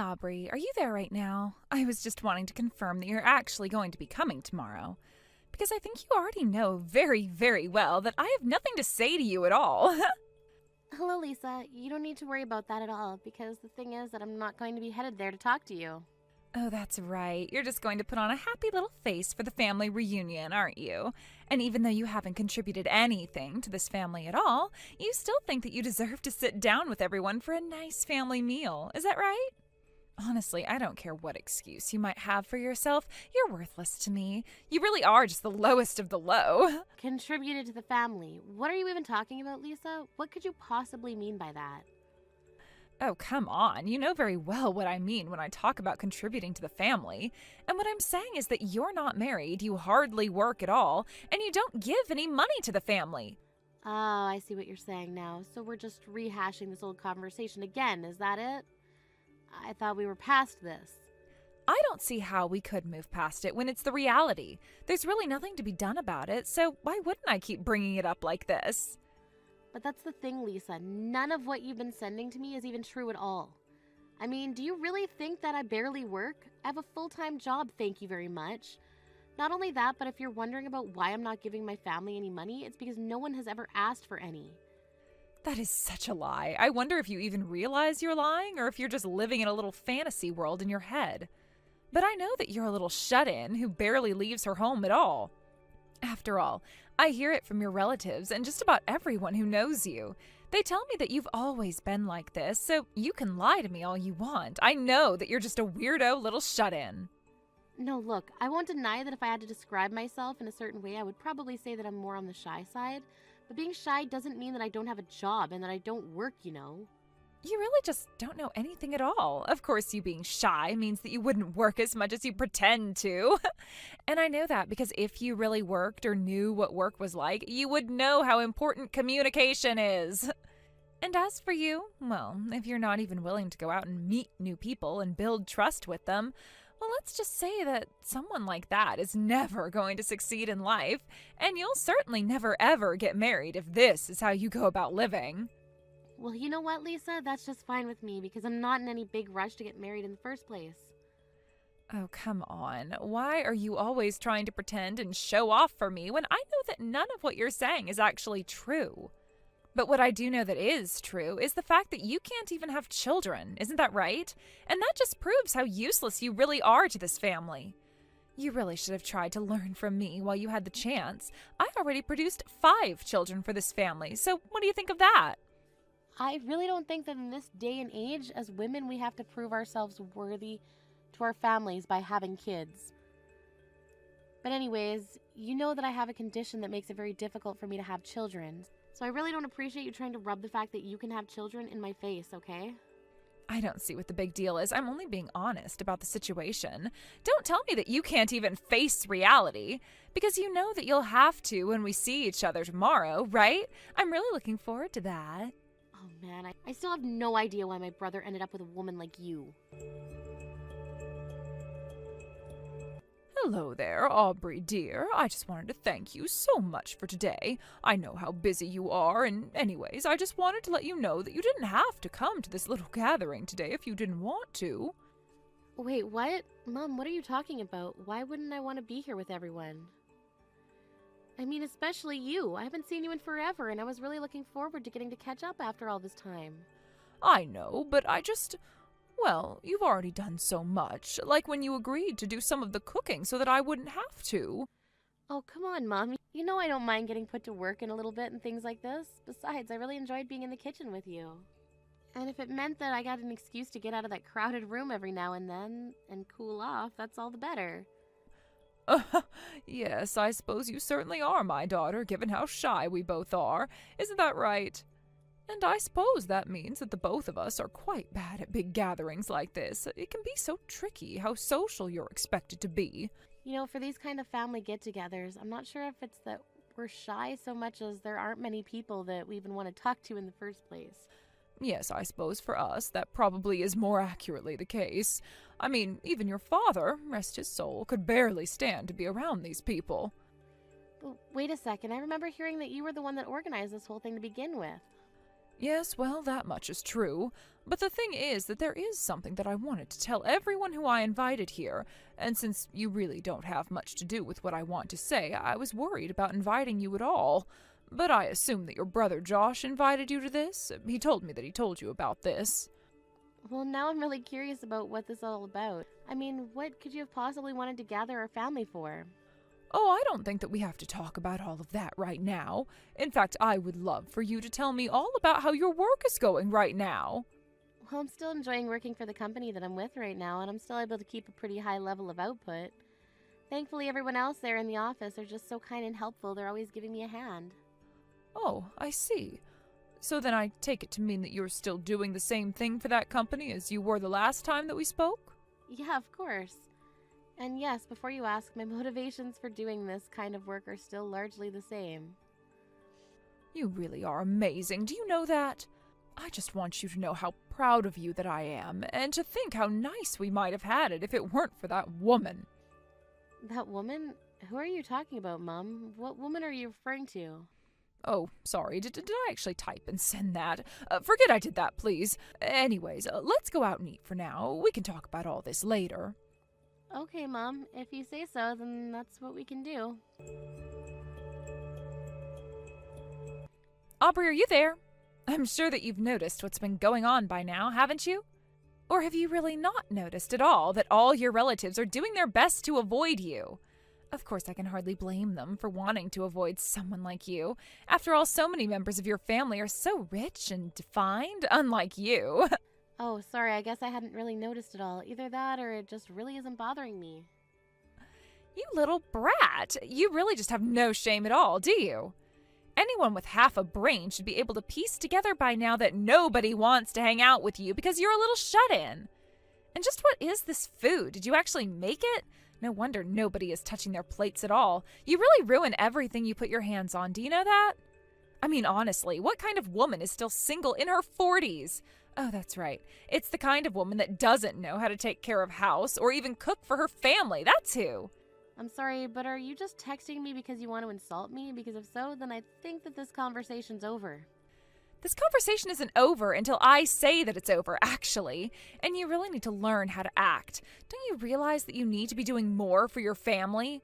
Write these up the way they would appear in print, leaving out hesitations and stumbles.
Aubrey, are you there right now? I was just wanting to confirm that you're actually going to be coming tomorrow. Because I think you already know very, very well that I have nothing to say to you at all. Hello, Lisa. You don't need to worry about that at all, because the thing is that I'm not going to be headed there to talk to you. Oh, that's right. You're just going to put on a happy little face for the family reunion, aren't you? And even though you haven't contributed anything to this family at all, you still think that you deserve to sit down with everyone for a nice family meal. Is that right? Honestly, I don't care what excuse you might have for yourself. You're worthless to me. You really are just the lowest of the low. Contributed to the family. What are you even talking about, Lisa? What could you possibly mean by that? Oh, come on. You know very well what I mean when I talk about contributing to the family. And what I'm saying is that you're not married, you hardly work at all, and you don't give any money to the family. Oh, I see what you're saying now. So we're just rehashing this old conversation again, is that it? I thought we were past this. I don't see how we could move past it when it's the reality. There's really nothing to be done about it, so why wouldn't I keep bringing it up like this? But that's the thing, Lisa. None of what you've been sending to me is even true at all. I mean, do you really think that I barely work? I have a full-time job, thank you very much. Not only that, but if you're wondering about why I'm not giving my family any money, it's because no one has ever asked for any. That is such a lie. I wonder if you even realize you're lying or if you're just living in a little fantasy world in your head. But I know that you're a little shut-in who barely leaves her home at all. After all, I hear it from your relatives and just about everyone who knows you. They tell me that you've always been like this, so you can lie to me all you want. I know that you're just a weirdo little shut-in. No, look, I won't deny that if I had to describe myself in a certain way, I would probably say that I'm more on the shy side. But being shy doesn't mean that I don't have a job and that I don't work, you know. You really just don't know anything at all. Of course, you being shy means that you wouldn't work as much as you pretend to. And I know that because if you really worked or knew what work was like, you would know how important communication is. And as for you, well, if you're not even willing to go out and meet new people and build trust with them, well, let's just say that someone like that is never going to succeed in life, and you'll certainly never ever get married if this is how you go about living. Well, you know what, Lisa? That's just fine with me because I'm not in any big rush to get married in the first place. Oh, come on. Why are you always trying to pretend and show off for me when I know that none of what you're saying is actually true? But what I do know that is true is the fact that you can't even have children. Isn't that right? And that just proves how useless you really are to this family. You really should have tried to learn from me while you had the chance. I already produced 5 children for this family, so what do you think of that? I really don't think that in this day and age, as women, we have to prove ourselves worthy to our families by having kids. But anyways, you know that I have a condition that makes it very difficult for me to have children. So I really don't appreciate you trying to rub the fact that you can have children in my face, okay? I don't see what the big deal is. I'm only being honest about the situation. Don't tell me that you can't even face reality, because you know that you'll have to when we see each other tomorrow, right? I'm really looking forward to that. Oh man, I still have no idea why my brother ended up with a woman like you. Hello there, Aubrey dear. I just wanted to thank you so much for today. I know how busy you are, and anyways, I just wanted to let you know that you didn't have to come to this little gathering today if you didn't want to. Wait, what? Mom, what are you talking about? Why wouldn't I want to be here with everyone? I mean, especially you. I haven't seen you in forever, and I was really looking forward to getting to catch up after all this time. I know, but well, you've already done so much, like when you agreed to do some of the cooking so that I wouldn't have to. Oh, come on, Mom. You know I don't mind getting put to work in a little bit and things like this. Besides, I really enjoyed being in the kitchen with you. And if it meant that I got an excuse to get out of that crowded room every now and then and cool off, that's all the better. Yes, I suppose you certainly are my daughter, given how shy we both are. Isn't that right? And I suppose that means that the both of us are quite bad at big gatherings like this. It can be so tricky how social you're expected to be. You know, for these kind of family get-togethers, I'm not sure if it's that we're shy so much as there aren't many people that we even want to talk to in the first place. Yes, I suppose for us that probably is more accurately the case. I mean, even your father, rest his soul, could barely stand to be around these people. But wait a second, I remember hearing that you were the one that organized this whole thing to begin with. Yes, well, that much is true. But the thing is that there is something that I wanted to tell everyone who I invited here, and since you really don't have much to do with what I want to say, I was worried about inviting you at all. But I assume that your brother Josh invited you to this? He told me that he told you about this. Well, now I'm really curious about what this is all about. I mean, what could you have possibly wanted to gather our family for? Oh, I don't think that we have to talk about all of that right now. In fact, I would love for you to tell me all about how your work is going right now. Well, I'm still enjoying working for the company that I'm with right now, and I'm still able to keep a pretty high level of output. Thankfully, everyone else there in the office are just so kind and helpful. They're always giving me a hand. Oh, I see. So then I take it to mean that you're still doing the same thing for that company as you were the last time that we spoke? Yeah, of course. And yes, before you ask, my motivations for doing this kind of work are still largely the same. You really are amazing. Do you know that? I just want you to know how proud of you that I am, and to think how nice we might have had it if it weren't for that woman. That woman? Who are you talking about, Mum? What woman are you referring to? Oh, sorry, did I actually type and send that? Forget I did that, please. Anyways, let's go out and eat for now. We can talk about all this later. Okay, Mom. If you say so, then that's what we can do. Aubrey, are you there? I'm sure that you've noticed what's been going on by now, haven't you? Or have you really not noticed at all that all your relatives are doing their best to avoid you? Of course, I can hardly blame them for wanting to avoid someone like you. After all, so many members of your family are so rich and defined, unlike you. Oh, sorry, I guess I hadn't really noticed it all. Either that or it just really isn't bothering me. You little brat! You really just have no shame at all, do you? Anyone with half a brain should be able to piece together by now that nobody wants to hang out with you because you're a little shut-in. And just what is this food? Did you actually make it? No wonder nobody is touching their plates at all. You really ruin everything you put your hands on, do you know that? I mean, honestly, what kind of woman is still single in her 40s? Oh, that's right. It's the kind of woman that doesn't know how to take care of house or even cook for her family. That's who. I'm sorry, but are you just texting me because you want to insult me? Because if so, then I think that this conversation's over. This conversation isn't over until I say that it's over, actually. And you really need to learn how to act. Don't you realize that you need to be doing more for your family?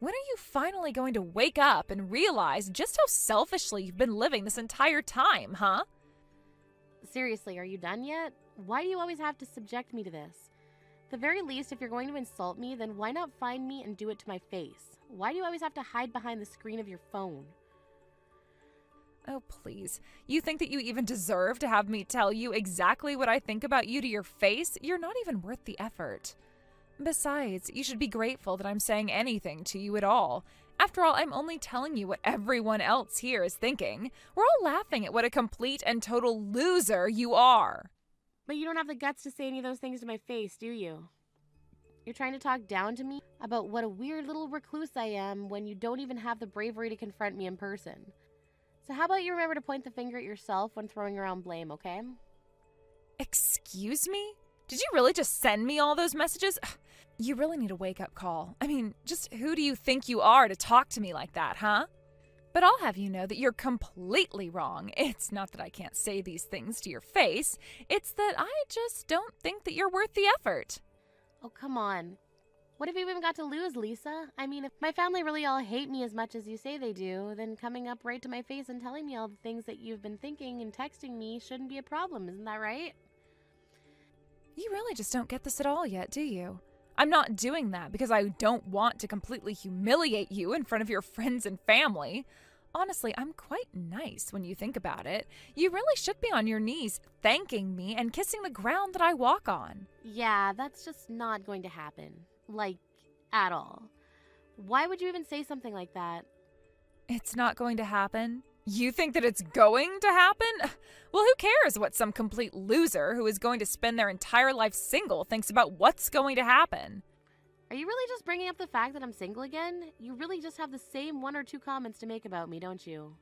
When are you finally going to wake up and realize just how selfishly you've been living this entire time, huh? Seriously, are you done yet? Why do you always have to subject me to this? At the very least, if you're going to insult me, then why not find me and do it to my face? Why do you always have to hide behind the screen of your phone? Oh, please. You think that you even deserve to have me tell you exactly what I think about you to your face? You're not even worth the effort. Besides, you should be grateful that I'm saying anything to you at all. After all, I'm only telling you what everyone else here is thinking. We're all laughing at what a complete and total loser you are. But you don't have the guts to say any of those things to my face, do you? You're trying to talk down to me about what a weird little recluse I am when you don't even have the bravery to confront me in person. So how about you remember to point the finger at yourself when throwing around blame, okay? Excuse me? Did you really just send me all those messages? You really need a wake-up call. I mean, just who do you think you are to talk to me like that, huh? But I'll have you know that you're completely wrong. It's not that I can't say these things to your face. It's that I just don't think that you're worth the effort. Oh, come on. What have you even got to lose, Lisa? I mean, if my family really all hate me as much as you say they do, then coming up right to my face and telling me all the things that you've been thinking and texting me shouldn't be a problem, isn't that right? You really just don't get this at all yet, do you? I'm not doing that because I don't want to completely humiliate you in front of your friends and family. Honestly, I'm quite nice when you think about it. You really should be on your knees thanking me and kissing the ground that I walk on. Yeah, that's just not going to happen. Like, at all. Why would you even say something like that? It's not going to happen? You think that it's going to happen? Well, who cares what some complete loser who is going to spend their entire life single thinks about what's going to happen? Are you really just bringing up the fact that I'm single again? You really just have the same one or two comments to make about me, don't you?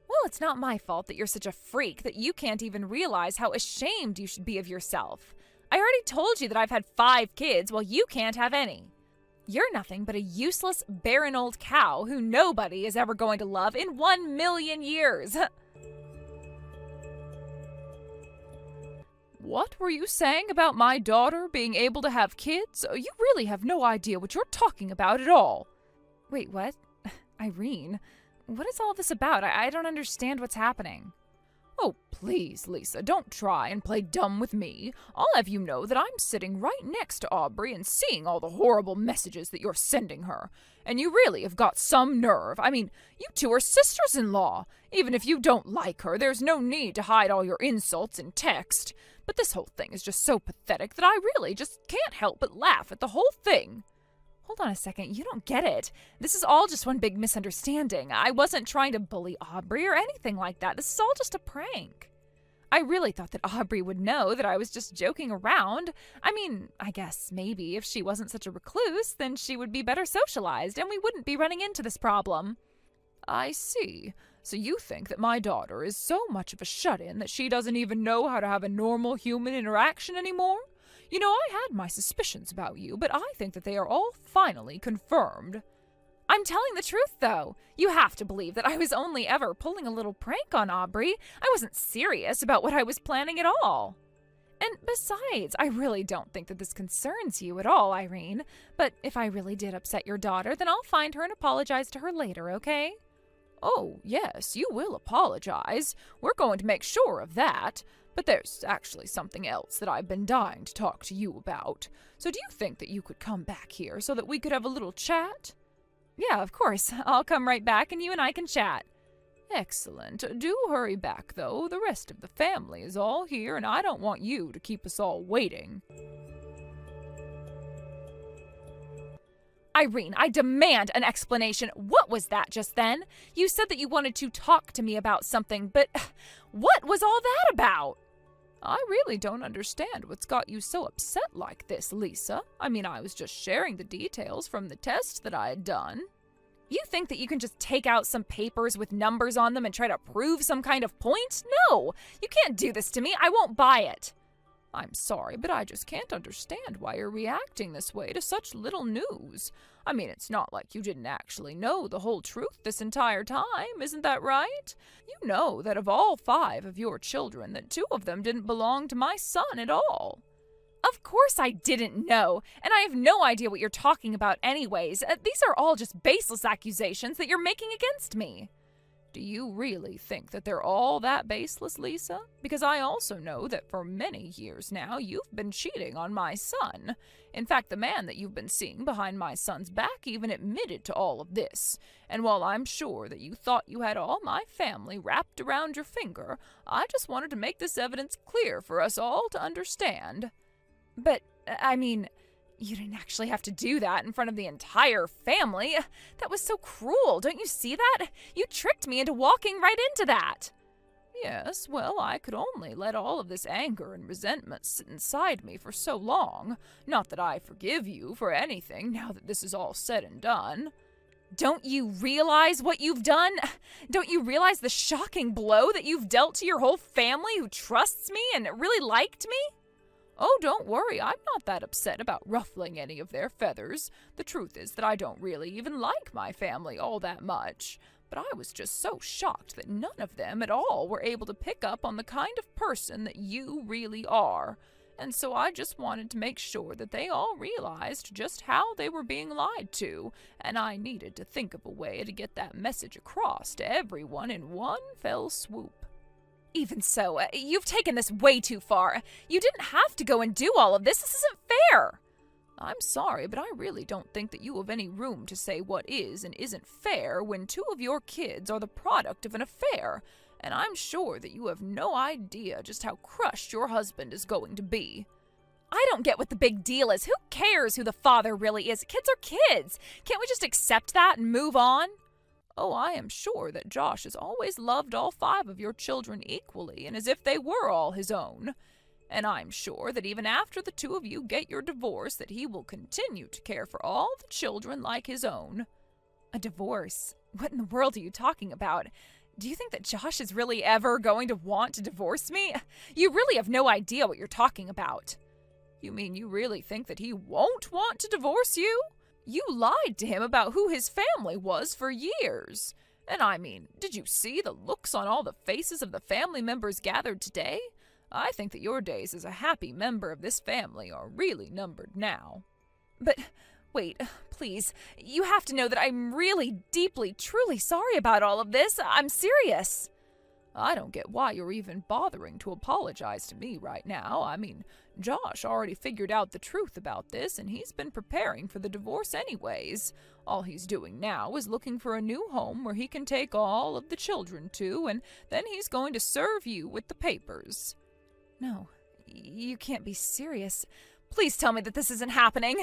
Well, it's not my fault that you're such a freak that you can't even realize how ashamed you should be of yourself. I already told you that I've had 5 kids while you can't have any. You're nothing but a useless, barren old cow who nobody is ever going to love in 1,000,000 years. What were you saying about my daughter being able to have kids? You really have no idea what you're talking about at all. Wait, what? Irene, what is all this about? I don't understand what's happening. Oh, please, Lisa, don't try and play dumb with me. I'll have you know that I'm sitting right next to Aubrey and seeing all the horrible messages that you're sending her. And you really have got some nerve. I mean, you two are sisters-in-law. Even if you don't like her, there's no need to hide all your insults in text. But this whole thing is just so pathetic that I really just can't help but laugh at the whole thing. Hold on a second, you don't get it. This is all just one big misunderstanding. I wasn't trying to bully Aubrey or anything like that. This is all just a prank. I really thought that Aubrey would know that I was just joking around. I mean, I guess maybe if she wasn't such a recluse, then she would be better socialized and we wouldn't be running into this problem. I see. So you think that my daughter is so much of a shut-in that she doesn't even know how to have a normal human interaction anymore? You know, I had my suspicions about you, but I think that they are all finally confirmed. I'm telling the truth, though. You have to believe that I was only ever pulling a little prank on Aubrey. I wasn't serious about what I was planning at all. And besides, I really don't think that this concerns you at all, Irene. But if I really did upset your daughter, then I'll find her and apologize to her later, okay? Oh, yes, you will apologize. We're going to make sure of that. But there's actually something else that I've been dying to talk to you about. So do you think that you could come back here so that we could have a little chat? Yeah, of course. I'll come right back and you and I can chat. Excellent. Do hurry back, though. The rest of the family is all here, and I don't want you to keep us all waiting. Irene, I demand an explanation. What was that just then? You said that you wanted to talk to me about something, but what was all that about? I really don't understand what's got you so upset like this, Lisa. I mean, I was just sharing the details from the test that I had done. You think that you can just take out some papers with numbers on them and try to prove some kind of point? No, you can't do this to me. I won't buy it. I'm sorry, but I just can't understand why you're reacting this way to such little news. I mean, it's not like you didn't actually know the whole truth this entire time, isn't that right? You know that of all 5 of your children, that 2 of them didn't belong to my son at all. Of course I didn't know, and I have no idea what you're talking about anyways. These are all just baseless accusations that you're making against me. Do you really think that they're all that baseless, Lisa? Because I also know that for many years now, you've been cheating on my son. In fact, the man that you've been seeing behind my son's back even admitted to all of this. And while I'm sure that you thought you had all my family wrapped around your finger, I just wanted to make this evidence clear for us all to understand. But, I mean, you didn't actually have to do that in front of the entire family. That was so cruel, don't you see that? You tricked me into walking right into that. Yes, well, I could only let all of this anger and resentment sit inside me for so long. Not that I forgive you for anything now that this is all said and done. Don't you realize what you've done? Don't you realize the shocking blow that you've dealt to your whole family who trusts me and really liked me? Oh, don't worry, I'm not that upset about ruffling any of their feathers. The truth is that I don't really even like my family all that much. But I was just so shocked that none of them at all were able to pick up on the kind of person that you really are. And so I just wanted to make sure that they all realized just how they were being lied to, and I needed to think of a way to get that message across to everyone in one fell swoop. Even so, you've taken this way too far. You didn't have to go and do all of this. This isn't fair. I'm sorry, but I really don't think that you have any room to say what is and isn't fair when 2 of your kids are the product of an affair, and I'm sure that you have no idea just how crushed your husband is going to be. I don't get what the big deal is. Who cares who the father really is? Kids are kids. Can't we just accept that and move on? Oh, I am sure that Josh has always loved all 5 of your children equally and as if they were all his own. And I'm sure that even after the 2 of you get your divorce, that he will continue to care for all the children like his own. A divorce? What in the world are you talking about? Do you think that Josh is really ever going to want to divorce me? You really have no idea what you're talking about. You mean you really think that he won't want to divorce you? You lied to him about who his family was for years. And I mean, did you see the looks on all the faces of the family members gathered today? I think that your days as a happy member of this family are really numbered now. But wait, please, you have to know that I'm really, deeply, truly sorry about all of this. I'm serious. I don't get why you're even bothering to apologize to me right now. I mean, Josh already figured out the truth about this, and he's been preparing for the divorce anyways. All he's doing now is looking for a new home where he can take all of the children to, and then he's going to serve you with the papers. No, you can't be serious. Please tell me that this isn't happening.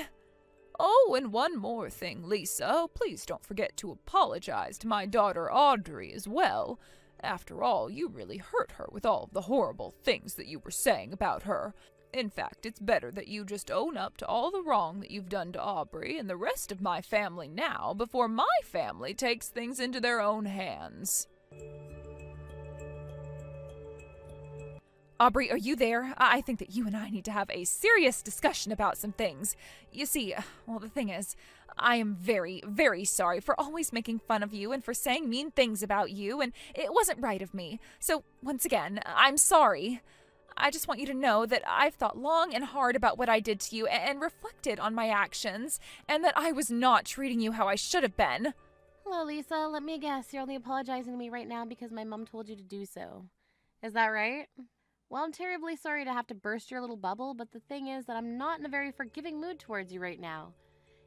Oh, and one more thing, Lisa. Please don't forget to apologize to my daughter Audrey as well. After all, you really hurt her with all of the horrible things that you were saying about her. In fact, it's better that you just own up to all the wrong that you've done to Aubrey and the rest of my family now before my family takes things into their own hands. Aubrey, are you there? I think that you and I need to have a serious discussion about some things. You see, well, the thing is, I am very, very sorry for always making fun of you and for saying mean things about you, and it wasn't right of me. So, once again, I'm sorry. I just want you to know that I've thought long and hard about what I did to you and reflected on my actions, and that I was not treating you how I should have been. Hello, Lisa. Let me guess. You're only apologizing to me right now because my mom told you to do so. Is that right? Well, I'm terribly sorry to have to burst your little bubble, but the thing is that I'm not in a very forgiving mood towards you right now.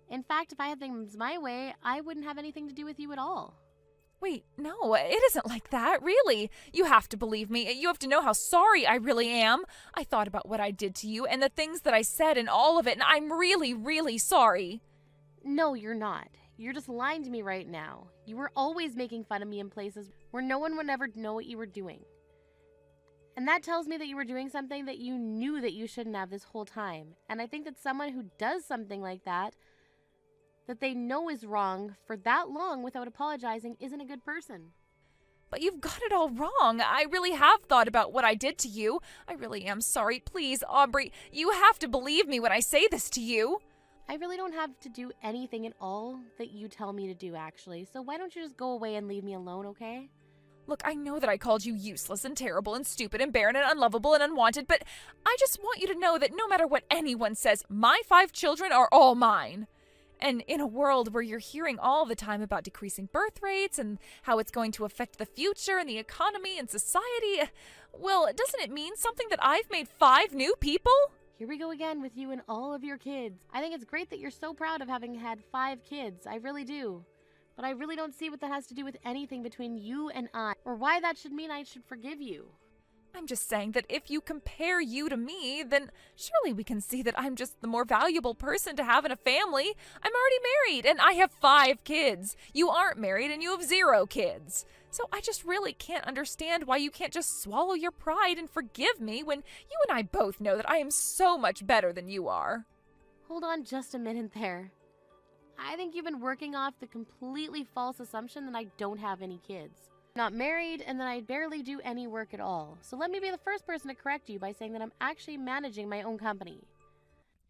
In fact, if I had things my way, I wouldn't have anything to do with you at all. Wait, no, it isn't like that, really. You have to believe me. You have to know how sorry I really am. I thought about what I did to you and the things that I said and all of it, and I'm really, really sorry. No, you're not. You're just lying to me right now. You were always making fun of me in places where no one would ever know what you were doing. And that tells me that you were doing something that you knew that you shouldn't have this whole time. And I think that someone who does something like that they know is wrong for that long without apologizing isn't a good person. But you've got it all wrong. I really have thought about what I did to you. I really am sorry. Please, Aubrey, you have to believe me when I say this to you. I really don't have to do anything at all that you tell me to do, actually. So why don't you just go away and leave me alone, okay? Look, I know that I called you useless and terrible and stupid and barren and unlovable and unwanted, but I just want you to know that no matter what anyone says, my 5 children are all mine. And in a world where you're hearing all the time about decreasing birth rates and how it's going to affect the future and the economy and society, well, doesn't it mean something that I've made 5 new people? Here we go again with you and all of your kids. I think it's great that you're so proud of having had 5 kids. I really do. But I really don't see what that has to do with anything between you and I, or why that should mean I should forgive you. I'm just saying that if you compare you to me, then surely we can see that I'm just the more valuable person to have in a family. I'm already married, and I have 5 kids. You aren't married, and you have 0 kids. So I just really can't understand why you can't just swallow your pride and forgive me when you and I both know that I am so much better than you are. Hold on just a minute there. I think you've been working off the completely false assumption that I don't have any kids. Not married, and that I barely do any work at all. So let me be the first person to correct you by saying that I'm actually managing my own company.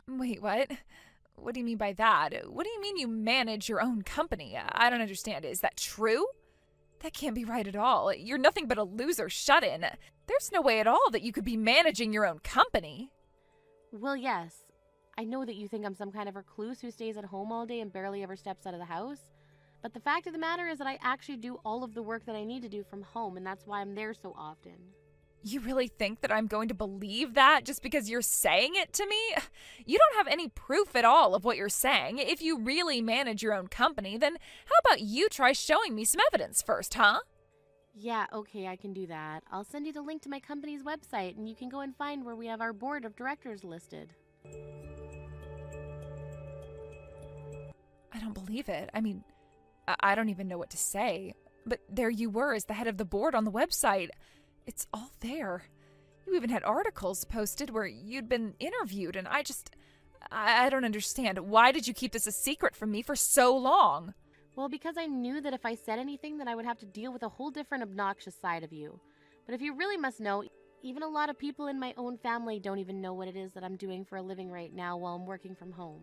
Wait, what? What do you mean by that? What do you mean you manage your own company? I don't understand. Is that true? That can't be right at all. You're nothing but a loser shut-in. There's no way at all that you could be managing your own company. Well, yes. I know that you think I'm some kind of recluse who stays at home all day and barely ever steps out of the house. But the fact of the matter is that I actually do all of the work that I need to do from home, and that's why I'm there so often. You really think that I'm going to believe that just because you're saying it to me? You don't have any proof at all of what you're saying. If you really manage your own company, then how about you try showing me some evidence first, huh? Yeah, okay, I can do that. I'll send you the link to my company's website, and you can go and find where we have our board of directors listed. I don't believe it. I mean, I don't even know what to say. But there you were as the head of the board on the website. It's all there. You even had articles posted where you'd been interviewed, and I don't understand. Why did you keep this a secret from me for so long? Well, because I knew that if I said anything, then I would have to deal with a whole different obnoxious side of you. But if you really must know, even a lot of people in my own family don't even know what it is that I'm doing for a living right now while I'm working from home.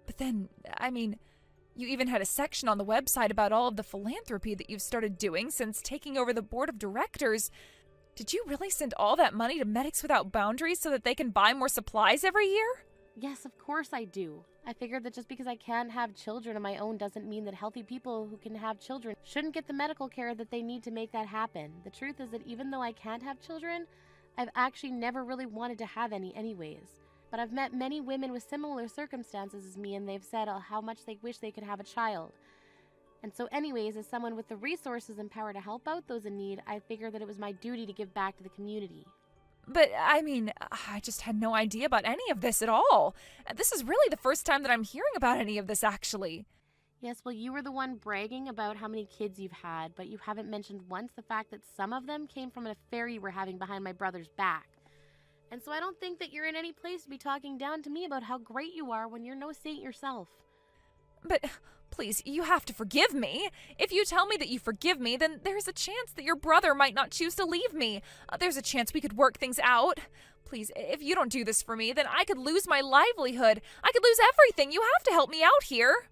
But then, I mean, you even had a section on the website about all of the philanthropy that you've started doing since taking over the board of directors. Did you really send all that money to Medics Without Boundaries so that they can buy more supplies every year? Yes, of course I do. I figured that just because I can't have children of my own doesn't mean that healthy people who can have children shouldn't get the medical care that they need to make that happen. The truth is that even though I can't have children, I've actually never really wanted to have any anyways. But I've met many women with similar circumstances as me, and they've said how much they wish they could have a child. And so anyways, as someone with the resources and power to help out those in need, I figured that it was my duty to give back to the community. But, I mean, I just had no idea about any of this at all. This is really the first time that I'm hearing about any of this, actually. Yes, well, you were the one bragging about how many kids you've had, but you haven't mentioned once the fact that some of them came from an affair you were having behind my brother's back. And so I don't think that you're in any place to be talking down to me about how great you are when you're no saint yourself. But, please, you have to forgive me. If you tell me that you forgive me, then there's a chance that your brother might not choose to leave me. There's a chance we could work things out. Please, if you don't do this for me, then I could lose my livelihood. I could lose everything. You have to help me out here.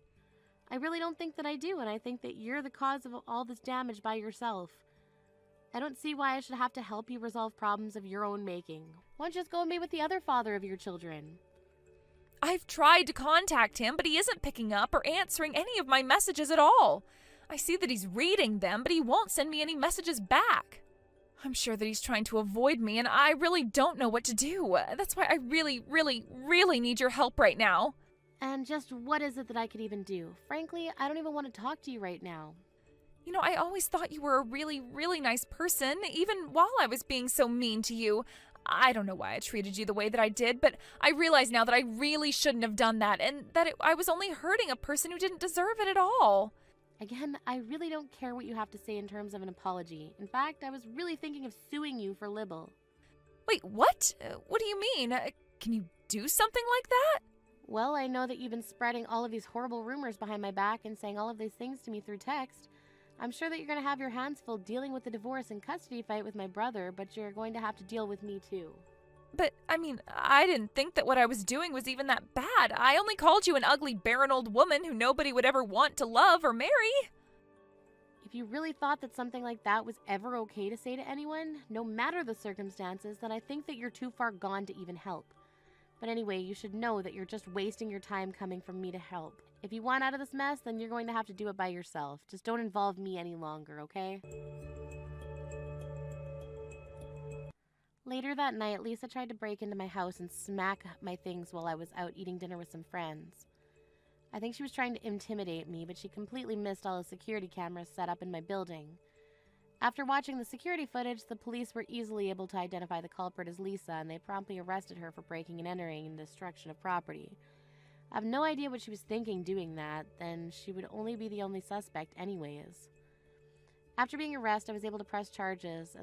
I really don't think that I do, and I think that you're the cause of all this damage by yourself. I don't see why I should have to help you resolve problems of your own making. Why don't you just go and be with the other father of your children? I've tried to contact him, but he isn't picking up or answering any of my messages at all. I see that he's reading them, but he won't send me any messages back. I'm sure that he's trying to avoid me, and I really don't know what to do. That's why I really need your help right now. And just what is it that I could even do? Frankly, I don't even want to talk to you right now. You know, I always thought you were a really nice person, even while I was being so mean to you. I don't know why I treated you the way that I did, but I realize now that I really shouldn't have done that, and that I was only hurting a person who didn't deserve it at all. Again, I really don't care what you have to say in terms of an apology. In fact, I was really thinking of suing you for libel. Wait, what? What do you mean? Can you do something like that? Well, I know that you've been spreading all of these horrible rumors behind my back and saying all of these things to me through text. I'm sure that you're going to have your hands full dealing with the divorce and custody fight with my brother, but you're going to have to deal with me too. But, I mean, I didn't think that what I was doing was even that bad. I only called you an ugly, barren old woman who nobody would ever want to love or marry. If you really thought that something like that was ever okay to say to anyone, no matter the circumstances, then I think that you're too far gone to even help. But anyway, you should know that you're just wasting your time coming from me to help. If you want out of this mess, then you're going to have to do it by yourself. Just don't involve me any longer, okay? Later that night, Lisa tried to break into my house and smack my things while I was out eating dinner with some friends. I think she was trying to intimidate me, but she completely missed all the security cameras set up in my building. After watching the security footage, the police were easily able to identify the culprit as Lisa, and they promptly arrested her for breaking and entering and destruction of property. I have no idea what she was thinking doing that, then she would only be the only suspect anyways. After being arrested, I was able to press charges,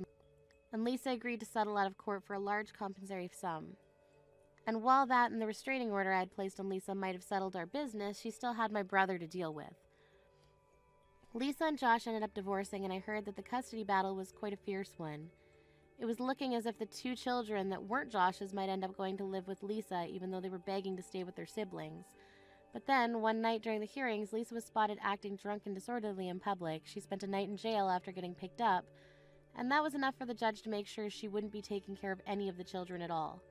and Lisa agreed to settle out of court for a large compensatory sum. And while that and the restraining order I had placed on Lisa might have settled our business, she still had my brother to deal with. Lisa and Josh ended up divorcing, and I heard that the custody battle was quite a fierce one. It was looking as if the two children that weren't Josh's might end up going to live with Lisa, even though they were begging to stay with their siblings. But then, one night during the hearings, Lisa was spotted acting drunk and disorderly in public. She spent a night in jail after getting picked up, and that was enough for the judge to make sure she wouldn't be taking care of any of the children at all.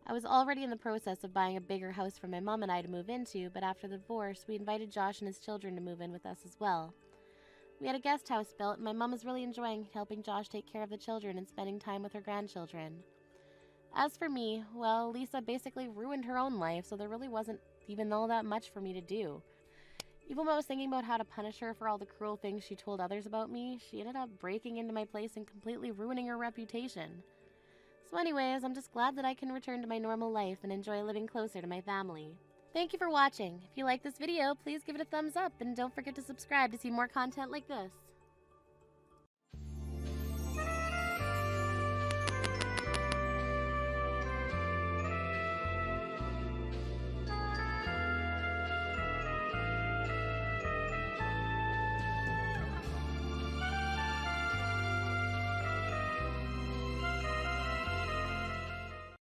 I was already in the process of buying a bigger house for my mom and I to move into, but after the divorce, we invited Josh and his children to move in with us as well. We had a guest house built, and my mom was really enjoying helping Josh take care of the children and spending time with her grandchildren. As for me, well, Lisa basically ruined her own life, so there really wasn't even all that much for me to do. Even when I was thinking about how to punish her for all the cruel things she told others about me, she ended up breaking into my place and completely ruining her reputation. So anyways, I'm just glad that I can return to my normal life and enjoy living closer to my family. Thank you for watching. If you like this video, please give it a thumbs up and don't forget to subscribe to see more content like this.